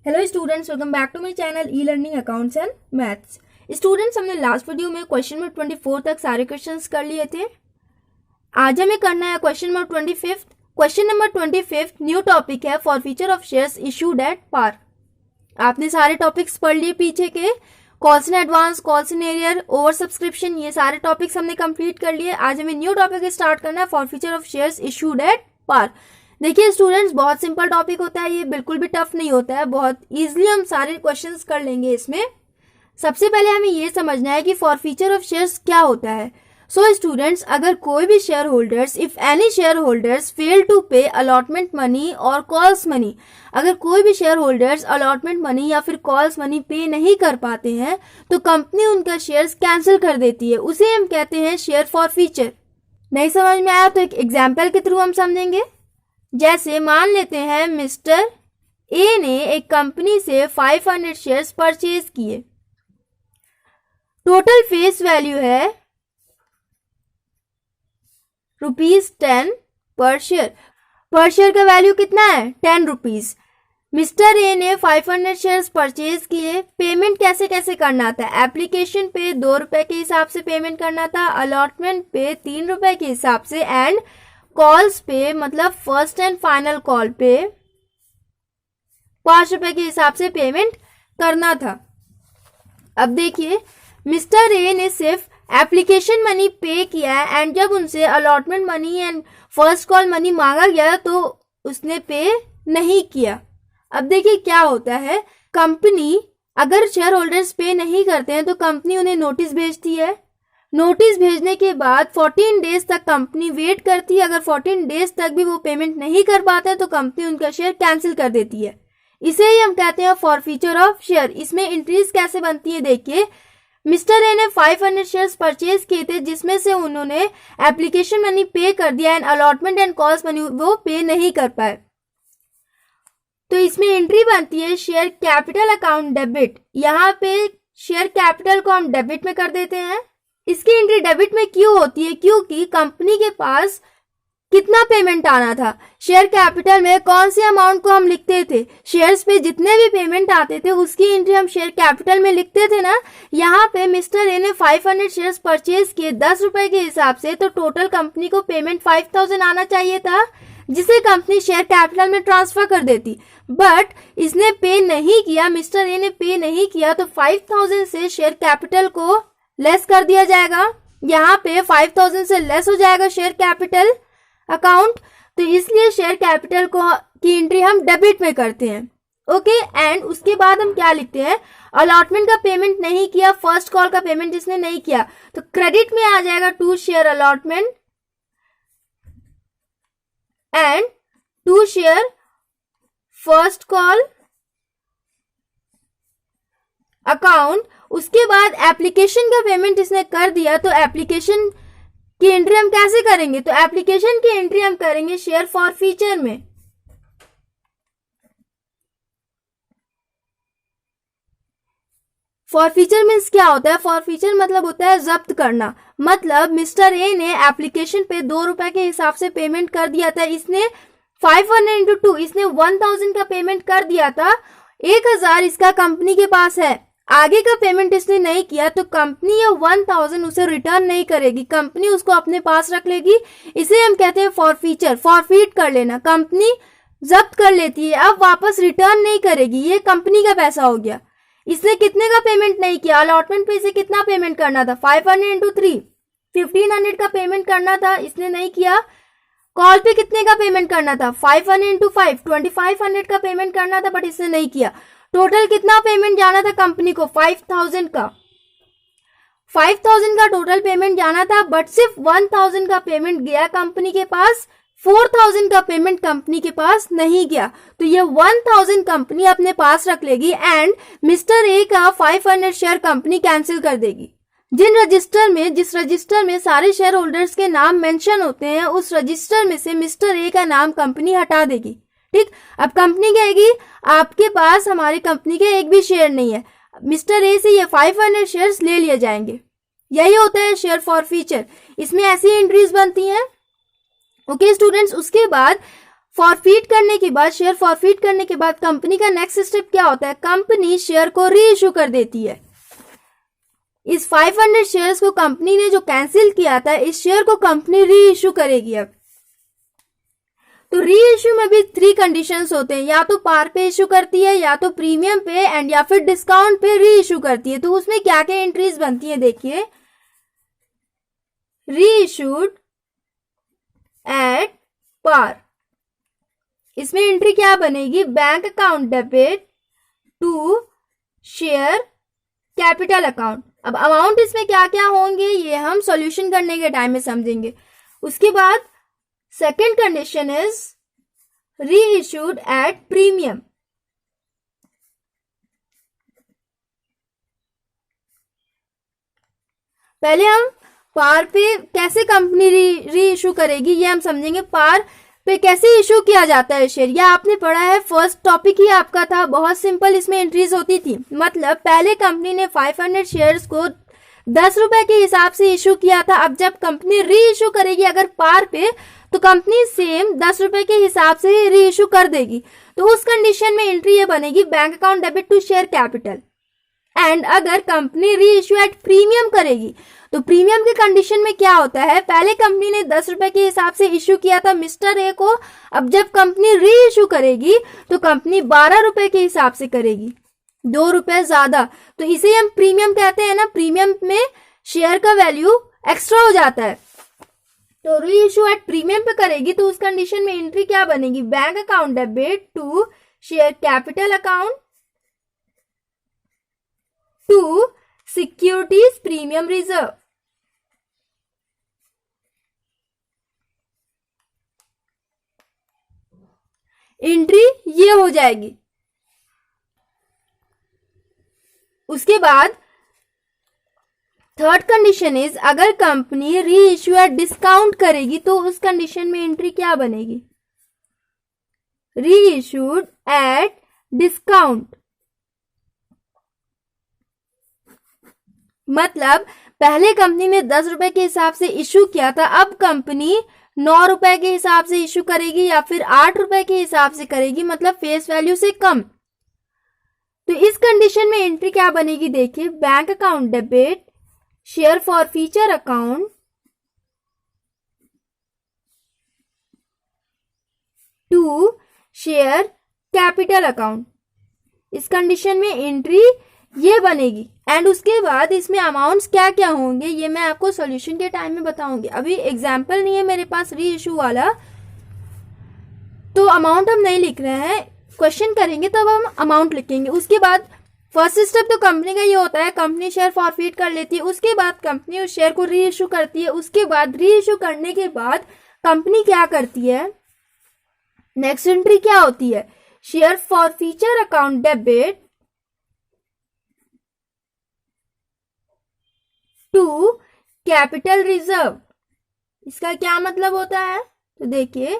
Hello students, welcome back to my channel e learning accounts and maths. Students, हमने last video में question number 24 तक सारे questions कर लिए थे। आज हमें करना है question number 25। Question number 25 new topic है forfeiture of shares issued at par. आपने सारे टॉपिक्स पढ़ लिए पीछे के, calls in advance, calls in arrear, over subscription, ये सारे टॉपिक्स हमने कंप्लीट कर लिए। आज हमें न्यू टॉपिक स्टार्ट करना है forfeiture of shares issued at par. देखिए स्टूडेंट्स, बहुत सिंपल टॉपिक होता है, ये बिल्कुल भी टफ नहीं होता है, बहुत इजीली हम सारे क्वेश्चंस कर लेंगे इसमें। सबसे पहले हमें ये समझना है कि फॉर फीचर ऑफ शेयर्स क्या होता है। सो स्टूडेंट्स, अगर कोई भी shareholders, if any shareholders fail to pay allotment money और कॉल्स मनी, अगर कोई भी शेयर होल्डर्स अलॉटमेंट मनी या फिर कॉल्स मनी पे नहीं कर पाते हैं तो कंपनी उनका शेयर्स कैंसिल कर देती है, उसे हम कहते हैं शेयर फॉर फीचर। नहीं समझ में आया तो एक एग्जाम्पल के थ्रू हम समझेंगे। जैसे मान लेते हैं मिस्टर ए ने एक कंपनी से 500 शेयर्स परचेज किए, टोटल फेस वैल्यू है ₹10 पर शेयर। पर शेयर का वैल्यू कितना है? 10 रुपीज। मिस्टर ए ने 500 शेयर्स परचेज किए। पेमेंट कैसे कैसे करना था? एप्लीकेशन पे 2 रुपए के हिसाब से पेमेंट करना था, अलॉटमेंट पे 3 रुपए के हिसाब से, एंड कॉल्स पे मतलब फर्स्ट एंड फाइनल कॉल पे 5 रुपए के हिसाब से पेमेंट करना था। अब देखिए, मिस्टर ए ने सिर्फ एप्लीकेशन मनी पे किया है एंड जब उनसे allotment money and first call money मांगा गया तो उसने पे नहीं किया। अब देखिए क्या होता है, कंपनी अगर शेयर होल्डर्स पे नहीं करते हैं तो कंपनी उन्हें नोटिस भेजती है। नोटिस भेजने के बाद 14 डेज तक कंपनी वेट करती है। अगर 14 डेज तक भी वो पेमेंट नहीं कर पाते हैं तो कंपनी उनका शेयर कैंसिल कर देती है। इसे ही हम कहते हैं फॉर फीचर ऑफ शेयर। इसमें एंट्रीज कैसे बनती है देखिए, मिस्टर ए ने 500 शेयर्स परचेज किए थे जिसमें से उन्होंने एप्लीकेशन मनी पे कर दिया and allotment and calls money वो पे नहीं कर पाए, तो इसमें एंट्री बनती है शेयर कैपिटल अकाउंट डेबिट। यहाँ पे शेयर कैपिटल को हम डेबिट में कर देते हैं। इसकी एंट्री डेबिट में क्यों होती है? क्योंकि कंपनी के पास कितना पेमेंट आना था, शेयर कैपिटल में कौन से अमाउंट को हम लिखते थे, शेयर्स पे जितने भी पेमेंट आते थे उसकी एंट्री हम शेयर कैपिटल में लिखते थे ना। यहाँ पे मिस्टर ए ने 500 शेयर्स परचेज किए 10 रुपए के हिसाब से, तो टोटल कंपनी को पेमेंट 5000 आना चाहिए था जिसे कंपनी शेयर कैपिटल में ट्रांसफर कर देती, बट इसने पे नहीं किया, मिस्टर ए ने पे नहीं किया, तो 5000 से शेयर कैपिटल को लेस कर दिया जाएगा। यहाँ पे 5000 से लेस हो जाएगा शेयर कैपिटल अकाउंट, तो इसलिए शेयर कैपिटल को की एंट्री हम डेबिट में करते हैं। ओके, एंड उसके बाद हम क्या लिखते हैं, अलॉटमेंट का पेमेंट नहीं किया, फर्स्ट कॉल का पेमेंट जिसने नहीं किया, तो क्रेडिट में आ जाएगा to share allotment and to share first call account. उसके बाद एप्लीकेशन का पेमेंट इसने कर दिया तो एप्लीकेशन की एंट्री हम कैसे करेंगे, तो एप्लीकेशन की एंट्री हम करेंगे शेयर फॉर फीचर में। फॉर फीचर मीन्स क्या होता है? फॉर फीचर मतलब होता है जब्त करना। मतलब मिस्टर ए ने एप्लीकेशन पे 2 रुपए के हिसाब से पेमेंट कर दिया था, इसने 500 into 2 इसने 1000 का पेमेंट कर दिया था, 1000 इसका कंपनी के पास है, आगे का पेमेंट इसने नहीं किया तो कंपनी ये 1000 उसे रिटर्न नहीं करेगी, कंपनी उसको अपने पास रख लेगी। इसे हम कहते हैं फॉर फीचर, फॉरफीट कर लेना। कंपनी जब्त कर लेती है, अब वापस रिटर्न नहीं करेगी, ये कंपनी का पैसा हो गया। इसने कितने का पेमेंट नहीं किया, अलॉटमेंट पे इसे कितना पेमेंट करना था, 500 into 3 1500 का पेमेंट करना था, इसने नहीं किया। कॉल पे कितने का पेमेंट करना था, 500 into 5 2500 का पेमेंट करना था, बट इसने नहीं किया। टोटल कितना पेमेंट जाना था कंपनी को, 5000 का। 5000 का टोटल पेमेंट जाना था, बट सिर्फ 1000 का पेमेंट गया कंपनी के पास, 4000 का पेमेंट कंपनी के पास नहीं गया, तो ये 1000 कंपनी अपने पास रख लेगी एंड मिस्टर ए का 500 शेयर कंपनी कैंसिल कर देगी। जिस रजिस्टर में सारे शेयर होल्डर्स के नाम मेंशन होते हैं, उस रजिस्टर में से मिस्टर ए का नाम कंपनी हटा देगी। ठीक, अब कंपनी कहेगी आपके पास हमारी कंपनी के एक भी शेयर नहीं है, मिस्टर ए से ये 500 शेयर्स ले लिए जाएंगे। यही होता है शेयर फॉर फीचर। इसमें ऐसी एंट्रीज बनती हैं। ओके स्टूडेंट्स, उसके बाद फॉरफीट करने के बाद, शेयर फॉरफीट करने के बाद कंपनी का नेक्स्ट स्टेप क्या होता है, कंपनी शेयर को री इशू कर देती है। इस 500 शेयर्स को कंपनी ने जो कैंसिल किया था, इस शेयर को कंपनी री इशू करेगी। अब तो री इशू में भी 3 कंडीशंस होते हैं, या तो पार पे इशू करती है, या तो प्रीमियम पे, एंड या फिर डिस्काउंट पे री इशू करती है। तो उसमें क्या क्या एंट्रीज बनती है देखिए, री इशूड एट पार, इसमें एंट्री क्या बनेगी, bank account debit to share capital account. अब अमाउंट इसमें क्या क्या होंगे ये हम सॉल्यूशन करने के टाइम में समझेंगे। उसके बाद सेकेंड कंडीशन इज री इशूड एट प्रीमियम। पहले हम पार पे कैसे कंपनी री इशू करेगी ये हम समझेंगे। पार पे कैसे इशू किया जाता है शेयर, यह आपने पढ़ा है, फर्स्ट टॉपिक ही आपका था, बहुत सिंपल इसमें एंट्रीज होती थी। मतलब पहले कंपनी ने 500 शेयर्स को 10 रुपए के हिसाब से इशू किया था। अब जब कंपनी री इशू करेगी अगर पार पे, तो कंपनी सेम 10 रुपए के हिसाब से री इशू कर देगी। तो उस कंडीशन में एंट्री ये बनेगी, bank account debit to share capital. And अगर company reissue at premium करेगी, तो प्रीमियम के कंडीशन में क्या होता है, पहले कंपनी ने 10 रुपए के हिसाब से इशू किया था मिस्टर ए को। अब जब कंपनी री इशू करेगी तो कंपनी 12 रुपए के हिसाब से करेगी, 2 रुपए ज्यादा। तो इसे हम प्रीमियम कहते हैं ना, प्रीमियम में शेयर का वैल्यू एक्स्ट्रा हो जाता है। तो री इशू एट प्रीमियम पे करेगी तो उस कंडीशन में एंट्री क्या बनेगी, bank account debit to share capital account to securities premium reserve. Entry ये हो जाएगी। उसके बाद थर्ड कंडीशन इज, अगर company reissue at discount करेगी तो उस कंडीशन में एंट्री क्या बनेगी, री इश्यूड एट डिस्काउंट। मतलब पहले कंपनी ने 10 रुपए के हिसाब से इशू किया था, अब कंपनी 9 रुपए के हिसाब से इशू करेगी या फिर 8 रुपए के हिसाब से करेगी, मतलब फेस वैल्यू से कम। तो इस कंडीशन में एंट्री क्या बनेगी देखिए, bank account debit share forfeiture account to share capital account. इस कंडीशन में एंट्री ये बनेगी। एंड उसके बाद इसमें अमाउंट्स क्या क्या होंगे ये मैं आपको सॉल्यूशन के टाइम में बताऊंगी। अभी एग्जाम्पल नहीं है मेरे पास री इशू वाला, तो अमाउंट हम नहीं लिख रहे हैं, क्वेश्चन करेंगे तब हम अमाउंट लिखेंगे। उसके बाद फर्स्ट स्टेप तो कंपनी का ये होता है, कंपनी शेयर फॉरफीट कर लेती है, उसके बाद कंपनी उस शेयर को री इशू करती है। उसके बाद री इशू करने के बाद कंपनी क्या करती है, नेक्स्ट एंट्री क्या होती है, share forfeiture account debit to capital reserve. इसका क्या मतलब होता है, तो देखिए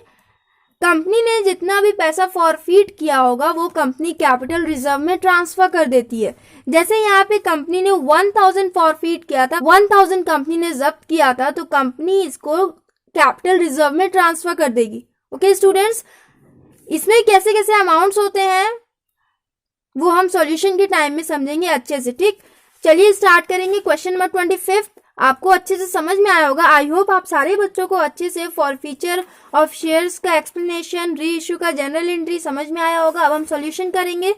कंपनी ने जितना भी पैसा फॉरफीट किया होगा वो कंपनी कैपिटल रिजर्व में ट्रांसफर कर देती है। जैसे यहाँ पे कंपनी ने 1000 फॉरफीट किया था, 1000 कंपनी ने जब्त किया था, तो कंपनी इसको कैपिटल रिजर्व में ट्रांसफर कर देगी। ओके स्टूडेंट्स, इसमें कैसे कैसे अमाउंट्स होते हैं वो हम सॉल्यूशन के टाइम में समझेंगे अच्छे से। ठीक, चलिए स्टार्ट करेंगे। क्वेश्चन नंबर 25 आपको अच्छे से समझ में आया होगा। आई होप आप सारे बच्चों को अच्छे से फॉरफीचर ऑफ शेयर्स का एक्सप्लेनेशन, री इशू का जनरल एंट्री समझ में आया होगा। अब हम सॉल्यूशन करेंगे।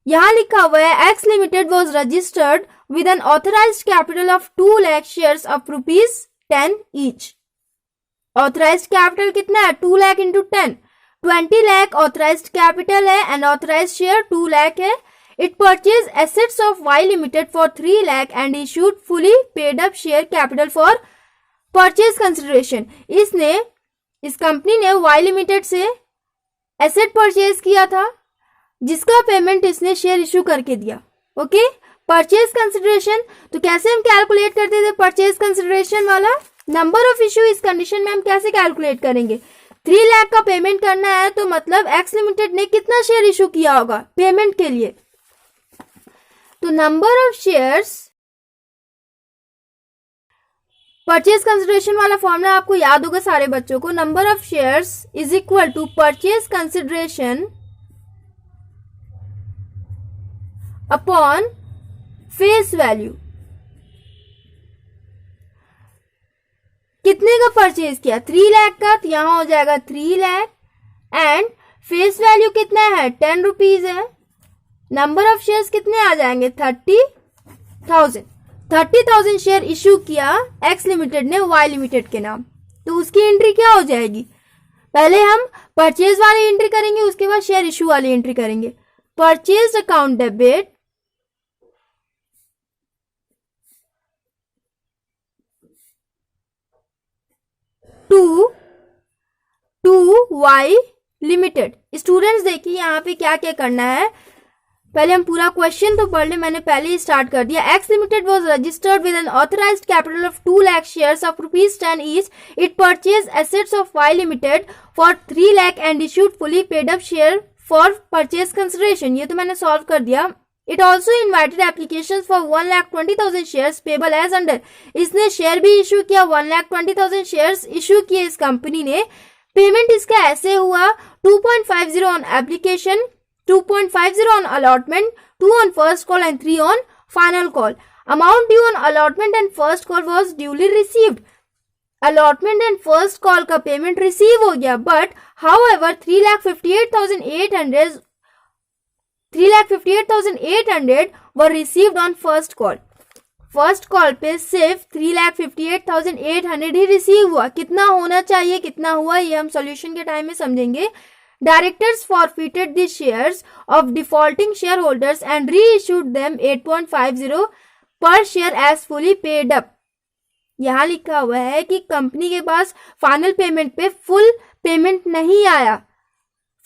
यहां लिखा हुआ है x limited was registered with an authorised capital of 2 lakh shares of ₹10 each. Authorised capital कितना है, 2 lakh into 10, 20 lakh authorised capital है एंड ऑथराइज्ड शेयर 2 लाख है। It purchased assets of Y Limited for 3 lakh and issued fully paid up share capital for purchase consideration. इस company ने Y Limited से asset purchase किया था जिसका पेमेंट इसने शेयर इशू करके दिया। ओके, परचेज कंसिडरेशन तो कैसे हम कैलकुलेट करते थे, परचेज कंसिडरेशन वाला नंबर ऑफ इशू इस कंडीशन में हम कैसे कैलकुलेट करेंगे। 3 लाख का पेमेंट करना है तो मतलब एक्स लिमिटेड ने कितना शेयर इशू किया होगा पेमेंट के लिए, तो number of shares purchase consideration वाला फॉर्मूला आपको याद होगा सारे बच्चों को, number of shares is equal to purchase consideration upon face value. कितने का परचेज किया? 3 लाख का, तो यहां हो जाएगा 3 लाख एंड फेस वैल्यू कितना है? 10 रुपीज है। नंबर ऑफ शेयर्स कितने आ जाएंगे? 30,000। 30,000 शेयर इश्यू किया एक्स लिमिटेड ने वाई लिमिटेड के नाम, तो उसकी एंट्री क्या हो जाएगी? पहले हम परचेज वाली एंट्री करेंगे, उसके बाद शेयर इश्यू वाली एंट्री करेंगे। Purchase account debit to Y limited. Students देखिए यहाँ पे क्या क्या करना है, पहले हम पूरा क्वेश्चन तो पढ़ ले, मैंने पहले ही स्टार्ट कर दिया। X limited was registered with an authorised capital of 2 lakh shares of ₹10 each. It purchase assets of Y limited for 3 lakh and issued fully paid up share for purchase consideration. ये तो मैंने सॉल्व कर दिया। It also invited application for 1,20,000 shares payable as under. इसने share भी issue किया, 1,20,000 shares issue किए इस कंपनी ने। पेमेंट इसका ऐसे हुआ 2.50 on application, 2.50 on allotment, 2 on first call and 3 on final call. Amount due on allotment and first call was duly received. Allotment and first call का payment receive हो गया, but however 3,58,800 were received on first call. First call पे सिर्फ 3,58,800 ही receive हुआ। कितना होना चाहिए, कितना हुआ, ये हम सॉल्यूशन के टाइम में समझेंगे। Directors forfeited the shares of defaulting shareholders and reissued them 8.50 per share as fully paid up. यहां लिखा हुआ है कि कंपनी के पास फाइनल पेमेंट पे फुल पेमेंट नहीं आया।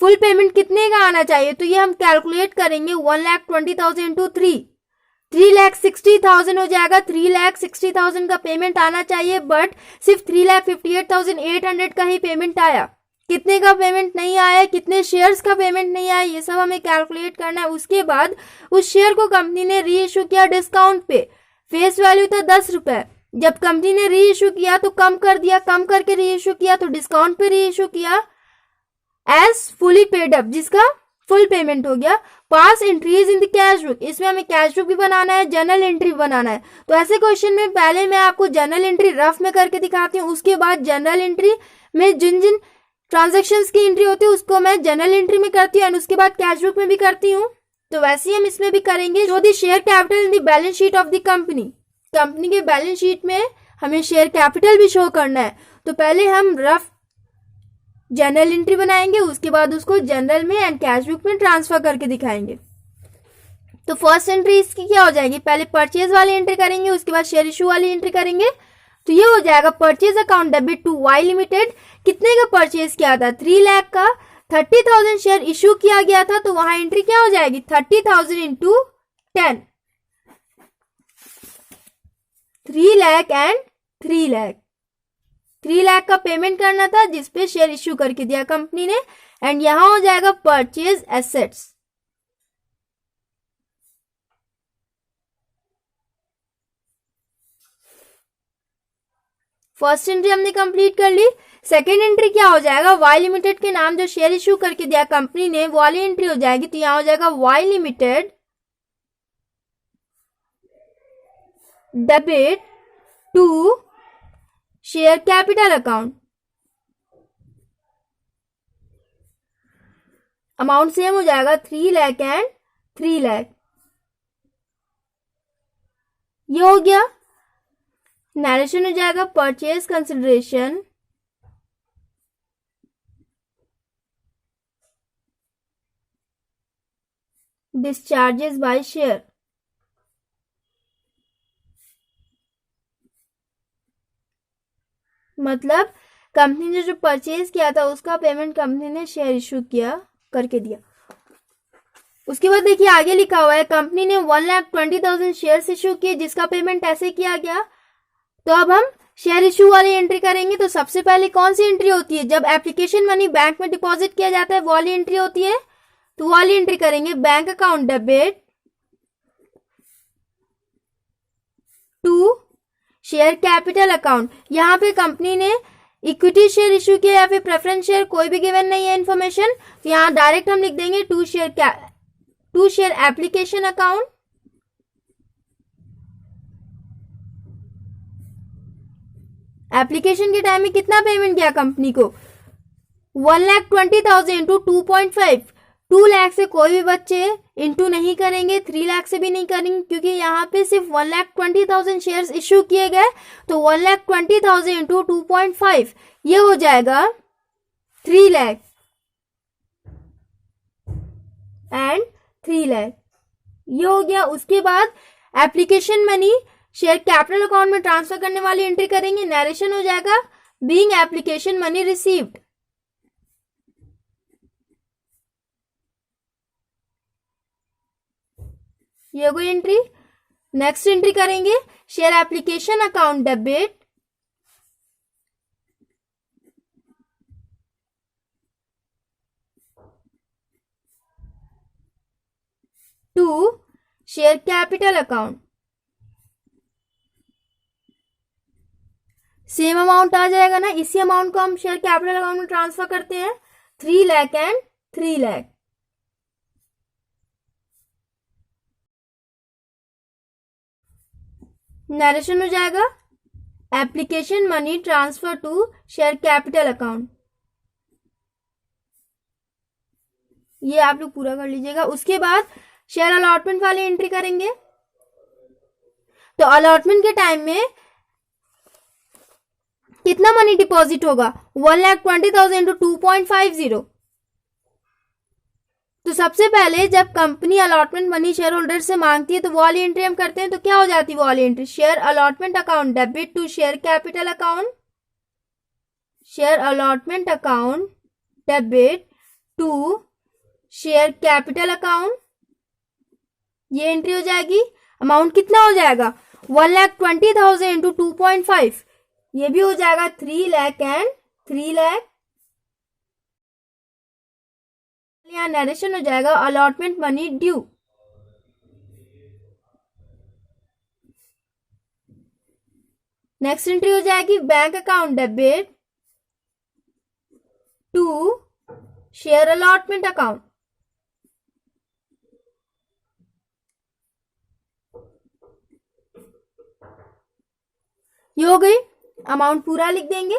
फुल पेमेंट कितने का आना चाहिए, तो ये हम कैलकुलेट करेंगे 1,20,000 इंटू 3,60,000 हो जाएगा। 3,60,000 का पेमेंट आना चाहिए, बट सिर्फ 3,58,800 का ही पेमेंट आया। कितने का पेमेंट नहीं आया, कितने शेयर्स का पेमेंट नहीं आया, ये सब हमें कैलकुलेट करना है। उसके बाद उस शेयर को कंपनी ने री इश्यू किया डिस्काउंट पे। फेस वैल्यू था 10 रुपए, जब कंपनी ने री इश्यू किया तो कम कर दिया, कम करके री इश्यू किया तो डिस्काउंट पे री इश्यू किया एज फुली पेड अप, जिसका फुल पेमेंट हो गया। Pass entries in the cash book, इसमें हमें कैश बुक भी बनाना है, जर्नल एंट्री भी बनाना है। तो ऐसे क्वेश्चन में पहले मैं आपको जर्नल एंट्री रफ में करके दिखाती हूँ, उसके बाद जर्नल एंट्री में जिन जिन ट्रांजैक्शंस की एंट्री होती है उसको मैं जनरल एंट्री में करती हूँ, और उसके बाद कैश बुक में भी करती हूँ। तो वैसे ही हम इसमें भी करेंगे। Show the share capital in the balance sheet of the company. Company के बैलेंस शीट में हमें शेयर कैपिटल भी शो करना है। तो पहले हम रफ जनरल एंट्री बनाएंगे, उसके बाद उसको जनरल में एंड कैश बुक में ट्रांसफर करके दिखाएंगे। तो फर्स्ट एंट्री इसकी क्या हो जाएगी, पहले परचेज वाली एंट्री करेंगे, उसके बाद शेयर इशू वाली एंट्री करेंगे। तो ये हो जाएगा purchase account debit to Y limited. कितने का परचेज किया था, 3 लाख का। 30,000 शेयर इश्यू किया गया था, तो वहां एंट्री क्या हो जाएगी, 30,000 इंटू 10, 3 लाख एंड 3 लाख। 3 लाख का पेमेंट करना था जिसपे शेयर इश्यू करके दिया कंपनी ने, एंड यहां हो जाएगा परचेज एसेट्स। फर्स्ट एंट्री हमने कंप्लीट कर ली। सेकेंड एंट्री क्या हो जाएगा, वाई लिमिटेड के नाम जो शेयर इश्यू करके दिया कंपनी ने, वो वाली एंट्री हो जाएगी। तो यहां हो जाएगा Y limited debit to share capital account. Amount same हो जाएगा 3 लाख एंड 3 लाख। ये हो गया। नरेशन हो जाएगा purchase consideration discharges by share. मतलब कंपनी ने जो परचेज किया था उसका पेमेंट कंपनी ने शेयर इशू किया करके दिया। उसके बाद देखिए आगे लिखा हुआ है कंपनी ने 1,20,000 शेयर इशू किए जिसका पेमेंट ऐसे किया गया। तो अब हम शेयर इशू वाली एंट्री करेंगे। तो सबसे पहले कौन सी एंट्री होती है, जब एप्लीकेशन मनी बैंक में डिपॉजिट किया जाता है वो वाली एंट्री होती है। तो वाली एंट्री करेंगे bank account debit to share capital account, यहाँ पे कंपनी ने इक्विटी शेयर इशू किया या फिर प्रेफरेंस शेयर, कोई भी गिवन नहीं है इन्फॉर्मेशन, तो यहाँ डायरेक्ट हम लिख देंगे to share application account. Application के टाइम में कितना पेमेंट किया कंपनी को, 1,20,000 इंटू 2.5, 2 लाख से कोई भी बच्चे इंटू नहीं करेंगे, 3 लाख से भी नहीं करेंगे, क्योंकि यहाँ पे सिर्फ 1,20,000 शेयर्स इश्यू किए गए, तो 1,20,000 इंटू 2.5 ये हो जाएगा 3 लाख एंड 3 लाख, ये हो गया। उसके बाद application money share capital account में ट्रांसफर करने वाली एंट्री करेंगे, नरेशन हो जाएगा बीइंग एप्लीकेशन मनी रिसीव्ड। ये कोई एंट्री। नेक्स्ट एंट्री करेंगे share application account debit to share capital account, same amount आ जाएगा ना, इसी अमाउंट को हम शेयर कैपिटल अकाउंट में ट्रांसफर करते हैं, 3 लाख एंड 3 लाख। नरेशन हो जाएगा application money transfer to share capital account, ये आप लोग पूरा कर लीजिएगा। उसके बाद शेयर अलॉटमेंट वाली एंट्री करेंगे, तो अलॉटमेंट के टाइम में कितना मनी डिपॉजिट होगा, 1,20,000 इंटू 2.50। तो सबसे पहले जब company allotment money share holder से मांगती है तो वो वाली एंट्री हम करते हैं, तो क्या हो जाती है वो वाली entry, share allotment account debit to share capital account, share allotment account debit to share capital account, ये एंट्री हो जाएगी। अमाउंट कितना हो जाएगा, 1,20,000 इंटू 2.5, ये भी हो जाएगा 3 लाख एंड 3 लाख। यहाँ नरेशन हो जाएगा allotment money due, next entry हो जाएगी bank account debit to share allotment account, ये हो गई। अमाउंट पूरा लिख देंगे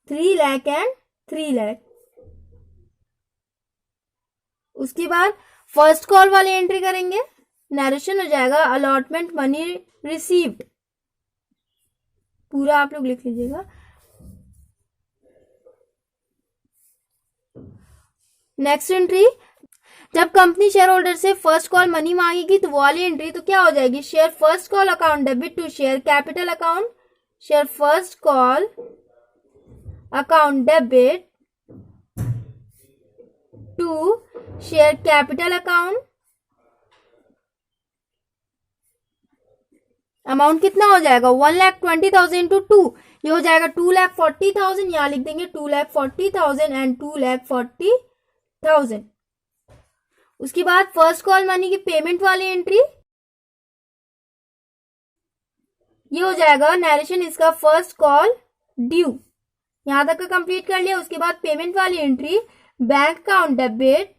3 लाख एंड 3 लाख। उसके बाद फर्स्ट कॉल वाली एंट्री करेंगे, नरेशन हो जाएगा अलॉटमेंट मनी रिसीव्ड, पूरा आप लोग लिख लीजिएगा। नेक्स्ट एंट्री, जब कंपनी शेयर होल्डर से फर्स्ट कॉल मनी मांगेगी तो वो वाली एंट्री तो क्या हो जाएगी, share first call account debit to share capital account, share first call account debit to share capital account. Amount कितना हो जाएगा, 1,20,000 इंटू 2, ये हो जाएगा 2,40,000, यहां लिख देंगे 2,40,000 एंड 2,40,000। उसके बाद फर्स्ट कॉल मनी की पेमेंट वाली एंट्री, ये हो जाएगा नरेशन इसका फर्स्ट कॉल ड्यू, यहां तक का कंप्लीट कर लिया। उसके बाद पेमेंट वाली entry bank account debit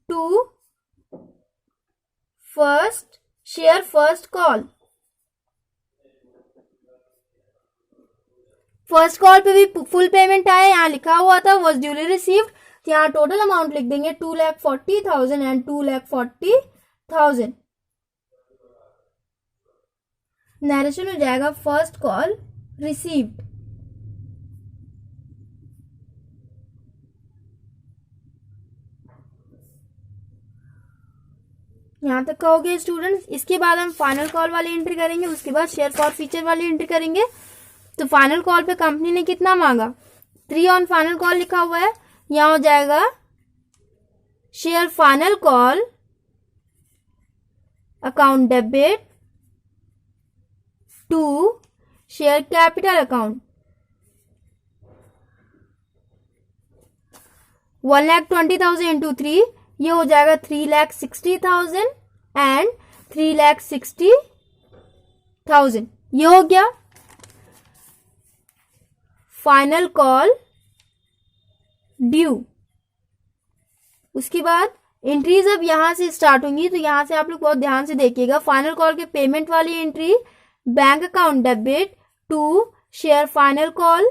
to first share first call, first call पे भी फुल पेमेंट आया, यहाँ लिखा हुआ था वॉज ड्यूली रिसीव्ड, तो यहाँ टोटल अमाउंट लिख देंगे 2,40,000 एंड 2,40,000। नरेशन हो जाएगा फर्स्ट कॉल रिसीव्ड। यहां तक का हो गया स्टूडेंट्स। इसके बाद हम फाइनल कॉल वाली एंट्री करेंगे, उसके बाद शेयर फॉर फीचर वाली एंट्री करेंगे। तो फाइनल कॉल पे कंपनी ने कितना मांगा, 3 ऑन फाइनल कॉल लिखा हुआ है, यहां हो जाएगा share final call account debit to share capital account, 1,20,000 into 3, ये हो जाएगा 3,60,000 एंड 3,60,000। 1000। ये हो गया फाइनल कॉल ड्यू। उसके बाद एंट्रीज अब यहां से स्टार्ट होंगी, तो यहां से आप लोग बहुत ध्यान से देखिएगा। फाइनल कॉल के पेमेंट वाली entry, bank account debit to share final call.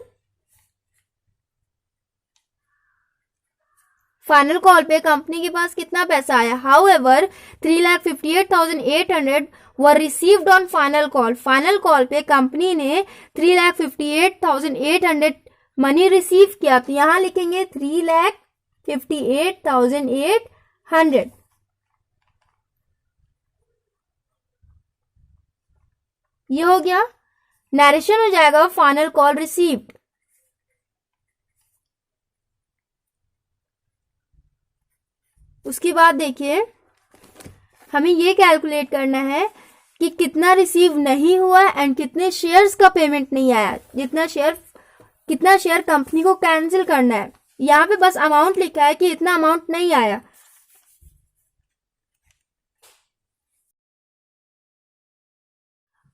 Final call पे कंपनी के पास कितना पैसा आया, however 3,58,800 were received on final call. Final call पे कंपनी ने 3,58,800 मनी रिसीव किया, तो यहां लिखेंगे 3,58,800। ये हो गया, नरेशन हो जाएगा फाइनल कॉल रिसीव्ड। उसके बाद देखिए हमें ये कैलकुलेट करना है कि कितना रिसीव नहीं हुआ एंड कितने शेयर्स का पेमेंट नहीं आया, कितना शेयर कंपनी को कैंसिल करना है। यहाँ पे बस अमाउंट लिखा है कि इतना अमाउंट नहीं आया।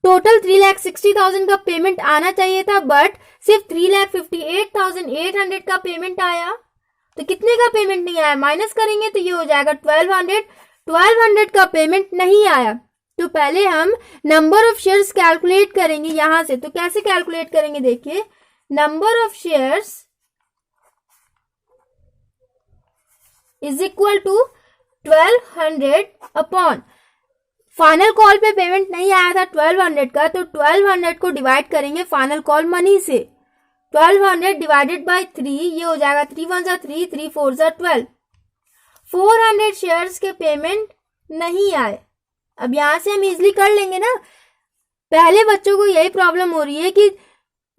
टोटल 3,60,000 का पेमेंट आना चाहिए था, बट सिर्फ 3,58,800 का पेमेंट आया। तो कितने का पेमेंट नहीं आया, माइनस करेंगे तो ये हो जाएगा 1200 का पेमेंट नहीं आया। तो पहले हम नंबर ऑफ शेयर्स कैलकुलेट करेंगे यहां से। तो कैसे कैलकुलेट करेंगे, देखिए number of shares is equal to 1200 upon, final call पे पेमेंट नहीं आया था 1200 का, तो 1200 को डिवाइड करेंगे फाइनल कॉल मनी से। 1200 डिवाइडेड बाय 3, ये हो जाएगा 3 1 3, 3 4 12। 400 शेयर्स के पेमेंट नहीं आए। अब यहां से हम इजिली कर लेंगे ना। पहले बच्चों को यही प्रॉब्लम हो रही है कि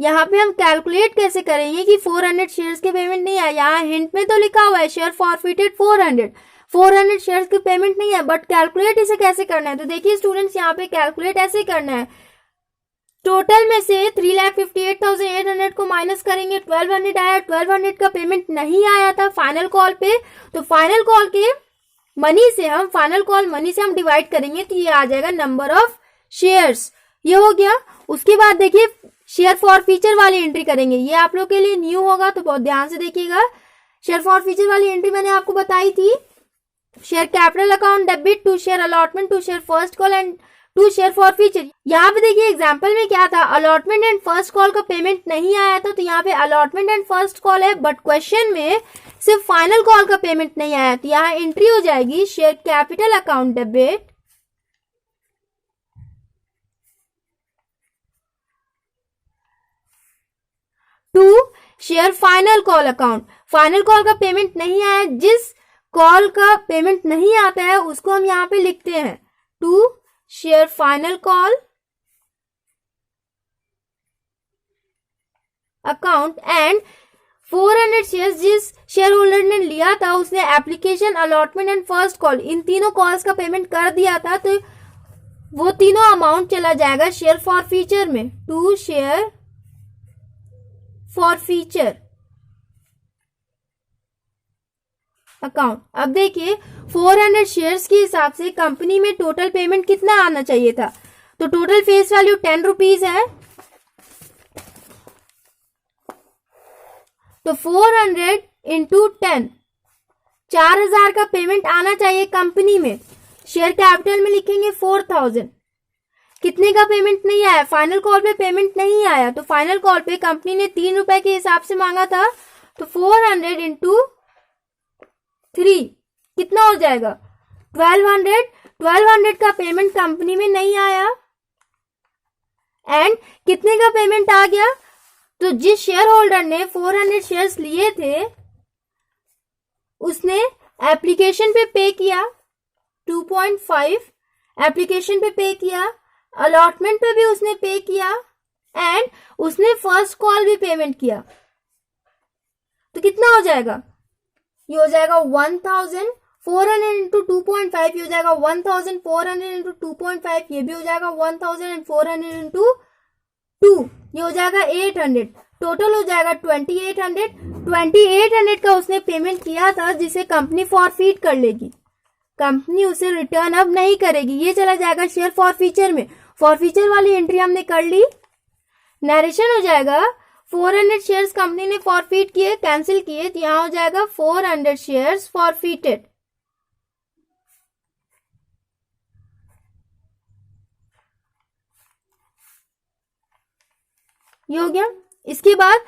यहाँ पे हम कैलकुलेट कैसे करेंगे कि 400 शेयर्स के पेमेंट नहीं आए। यहाँ हिंट में तो लिखा हुआ है शेयर फॉरफिटेड 400 शेयर्स के पेमेंट नहीं है, बट कैलकुलेट इसे कैसे करना है। तो देखिए स्टूडेंट्स, यहाँ पे कैलकुलेट ऐसे करना है। टोटल में से 3,58,800 को माइनस करेंगे, 1200 आया, 1200 का पेमेंट नहीं आया था फाइनल कॉल पे, तो फाइनल कॉल के मनी से हम डिवाइड करेंगे, तो ये आ जाएगा नंबर ऑफ शेयर्स। ये हो गया। उसके बाद देखिए शेयर फॉर फीचर वाली एंट्री करेंगे। ये आप लोग के लिए न्यू होगा, तो बहुत ध्यान से देखिएगा। शेयर फॉर फीचर वाली एंट्री मैंने आपको बताई थी, share capital account debit to share allotment to share first call and to share forfeiture. यहाँ पे देखिए एग्जांपल में क्या था, अलॉटमेंट एंड फर्स्ट कॉल का पेमेंट नहीं आया था, तो यहाँ पे अलॉटमेंट एंड फर्स्ट कॉल है, बट क्वेश्चन में सिर्फ फाइनल कॉल का पेमेंट नहीं आया, तो यहाँ एंट्री हो जाएगी share capital account debit to share final call account. Final call का पेमेंट नहीं आया, जिस कॉल का पेमेंट नहीं आता है उसको हम यहाँ पे लिखते हैं to share final call account and 400 shares जिस शेयर होल्डर ने लिया था उसने application, allotment and first call, इन तीनों कॉल्स का पेमेंट कर दिया था, तो वो तीनों अमाउंट चला जाएगा शेयर फॉर फीचर में, to share forfeiture account. अब देखिए 400 शेयर्स के हिसाब से कंपनी में टोटल पेमेंट कितना आना चाहिए था, तो टोटल फेस वैल्यू 10 रुपीज है, तो 400 इंटू 10, 4000 का पेमेंट आना चाहिए कंपनी में। शेयर कैपिटल में लिखेंगे 4000। कितने का पेमेंट नहीं आया, फाइनल कॉल पे पेमेंट नहीं आया, तो फाइनल कॉल पे कंपनी ने 3 रुपए के हिसाब से मांगा था, तो 400 इंटू 3 कितना हो जाएगा 1200 का पेमेंट कंपनी में नहीं आया, एंड कितने का पेमेंट आ गया, तो जिस शेयर होल्डर ने 400 शेयर्स लिए थे उसने एप्लीकेशन पे किया 2.5, एप्लीकेशन पे किया, अलॉटमेंट पे भी उसने पे किया, एंड उसने फर्स्ट कॉल भी पेमेंट किया, तो कितना हो जाएगा, ये हो जाएगा 1400 इंटू 2.5, ये हो जाएगा 1400 इंटू 2.5, ये भी हो जाएगा 1400 इंटू 2, ये हो जाएगा 800, टोटल हो जाएगा 2800 का उसने पेमेंट किया था, जिसे कंपनी फॉरफीट कर लेगी, कंपनी उसे रिटर्न अब नहीं करेगी, ये चला जाएगा शेयर फॉर फीचर में। फॉरफीचर वाली एंट्री हमने कर ली। नरेशन हो जाएगा 400 शेयर्स कंपनी ने फॉरफीट किए, कैंसिल किए, तो यहां हो जाएगा 400 शेयर्स फॉरफीटेड। ये हो गया। इसके बाद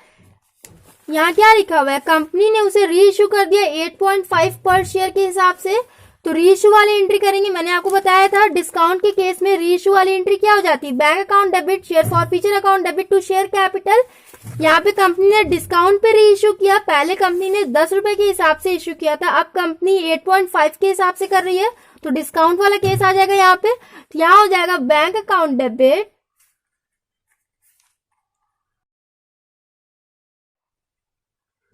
यहाँ क्या लिखा हुआ है, कंपनी ने उसे री इश्यू कर दिया 8.5 पर शेयर के हिसाब से, तो री इश्यू वाली एंट्री करेंगे। मैंने आपको बताया था डिस्काउंट के केस में री इश्यू वाली एंट्री क्या हो जाती है, bank account debit, share forfeiture account debit to share capital. यहाँ पे कंपनी ने डिस्काउंट पे री इश्यू किया, पहले कंपनी ने 10 रुपए के हिसाब से इश्यू किया था, अब कंपनी 8.5 के हिसाब से कर रही है, तो डिस्काउंट वाला केस आ जाएगा यहाँ पे। तो यहाँ हो जाएगा bank account debit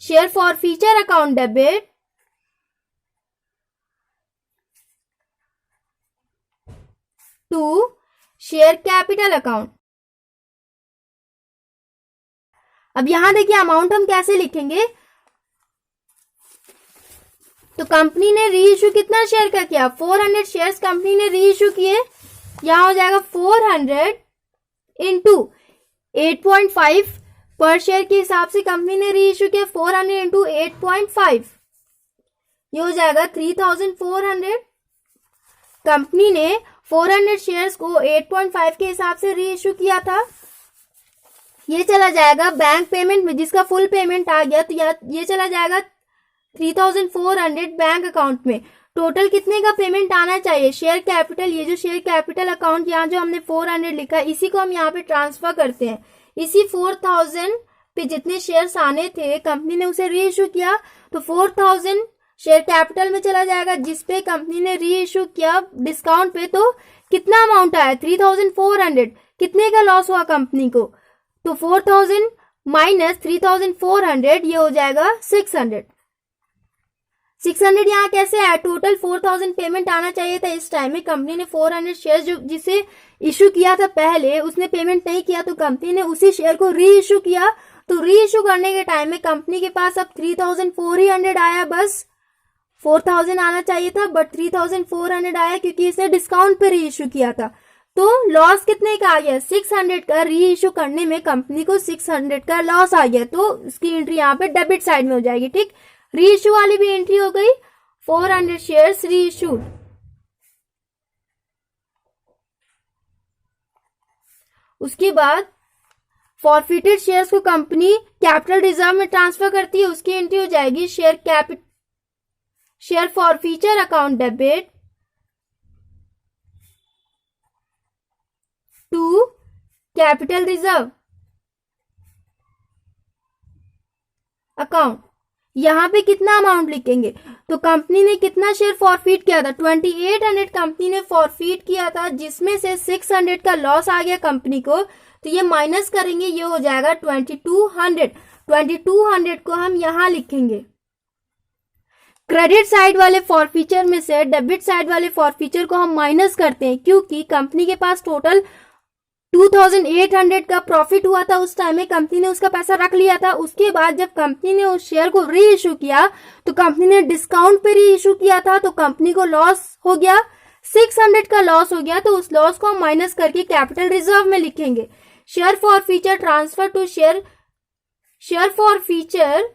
share forfeiture account debit to share capital account. अब यहां देखिए अमाउंट हम कैसे लिखेंगे, तो कंपनी ने री इश्यू कितना शेयर का किया, 400 शेयर्स कंपनी ने री इश्यू किए। यहां हो जाएगा 400 इंटू 8.5 पर शेयर के हिसाब से कंपनी ने री इश्यू किया, 400 इंटू 8.5, ये हो जाएगा 3400। कंपनी ने 400 शेयर्स को 8.5 के हिसाब से री इश्यू किया था, ये चला जाएगा बैंक पेमेंट में, जिसका फुल पेमेंट आ गया, तो ये चला जाएगा 3400 बैंक अकाउंट में। टोटल कितने का पेमेंट आना चाहिए, शेयर कैपिटल, ये जो शेयर कैपिटल अकाउंट यहाँ जो हमने 400 लिखा है, इसी को हम यहाँ पे ट्रांसफर करते हैं। इसी 4000 पे जितने शेयर्स आने थे कंपनी ने उसे री इश्यू किया, तो 4000 शेयर कैपिटल में चला जाएगा, जिसपे कंपनी ने री इश्यू किया डिस्काउंट पे, तो कितना अमाउंट आया 3400। कितने का लॉस हुआ कंपनी को, तो 4000 माइनस 3400, ये हो जाएगा 600। 600 यहाँ कैसे आया, टोटल 4000 पेमेंट आना चाहिए था इस टाइम में, कंपनी ने 400 शेयर जो जिसे इश्यू किया था पहले उसने पेमेंट नहीं किया, तो कंपनी ने उसी शेयर को री इश्यू किया। तो री इश्यू करने के टाइम में कंपनी के पास अब 3400 आया, बस 4000 आना चाहिए था बट 3400 आया क्योंकि इसने डिस्काउंट पे री इश्यू किया था। तो लॉस कितने का आ गया, 600 का, री इश्यू करने में कंपनी को 600 का लॉस आ गया, तो इसकी एंट्री यहाँ पे डेबिट साइड में हो जाएगी। ठीक, री इश्यू वाली भी एंट्री हो गई, 400 शेयर्स री इश्यूड। उसके बाद फॉरफिटेड शेयर्स को कंपनी कैपिटल रिजर्व में ट्रांसफर करती है, उसकी एंट्री हो जाएगी share forfeiture account debit to capital reserve account. यहां पे कितना अमाउंट लिखेंगे, तो कंपनी ने कितना शेयर फॉरफीट किया था, 2800 कंपनी ने फॉरफीट किया था, जिसमें से 600 का लॉस आ गया कंपनी को, तो ये माइनस करेंगे, ये हो जाएगा 2200। 2200 को हम यहां लिखेंगे। क्रेडिट साइड वाले फॉरफीचर में से डेबिट साइड वाले फॉरफीचर को हम माइनस करते हैं, क्योंकि कंपनी के पास टोटल 2800 का प्रॉफिट हुआ था उस टाइम में, कंपनी ने उसका पैसा रख लिया था। उसके बाद जब कंपनी ने उस शेयर को री इश्यू किया, तो कंपनी ने डिस्काउंट पे री इश्यू किया था, तो कंपनी को लॉस हो गया, 600 का लॉस हो गया, तो उस लॉस को हम माइनस करके कैपिटल रिजर्व में लिखेंगे। Share forfeiture transfer to share forfeiture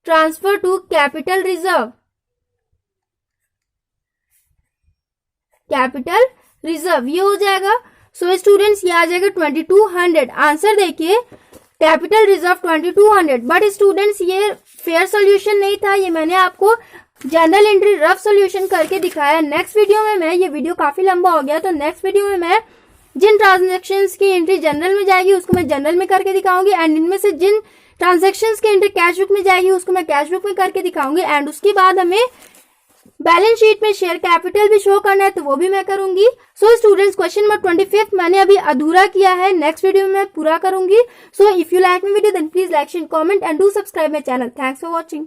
transfer to capital reserve, capital reserve, ये हो जाएगा। सो स्टूडेंट्स ये आ जाएगा 2200। आंसर देखिए, कैपिटल रिजर्व 2200। बट स्टूडेंट्स ये फेयर सोल्यूशन नहीं था, ये मैंने आपको जनरल एंट्री रफ सोल्यूशन करके दिखाया। नेक्स्ट वीडियो में मैं, ये वीडियो काफी लंबा हो गया, तो नेक्स्ट वीडियो में मैं जिन ट्रांजेक्शन्स की एंट्री जनरल में जाएगी उसको मैं जनरल में करके दिखाऊंगी, एंड इनमें से जिन ट्रांजेक्शन्स की एंट्री कैश बुक में जाएगी उसको मैं कैश बुक में करके दिखाऊंगी। एंड उसके बाद हमें बैलेंस शीट में शेयर कैपिटल भी शो करना है, तो वो भी मैं करूंगी। सो स्टूडेंट्स क्वेश्चन नंबर 25 मैंने अभी अधूरा किया है, नेक्स्ट वीडियो में मैं पूरा करूंगी। So if you like my video then please like share comment and do subscribe my channel. Thanks for watching.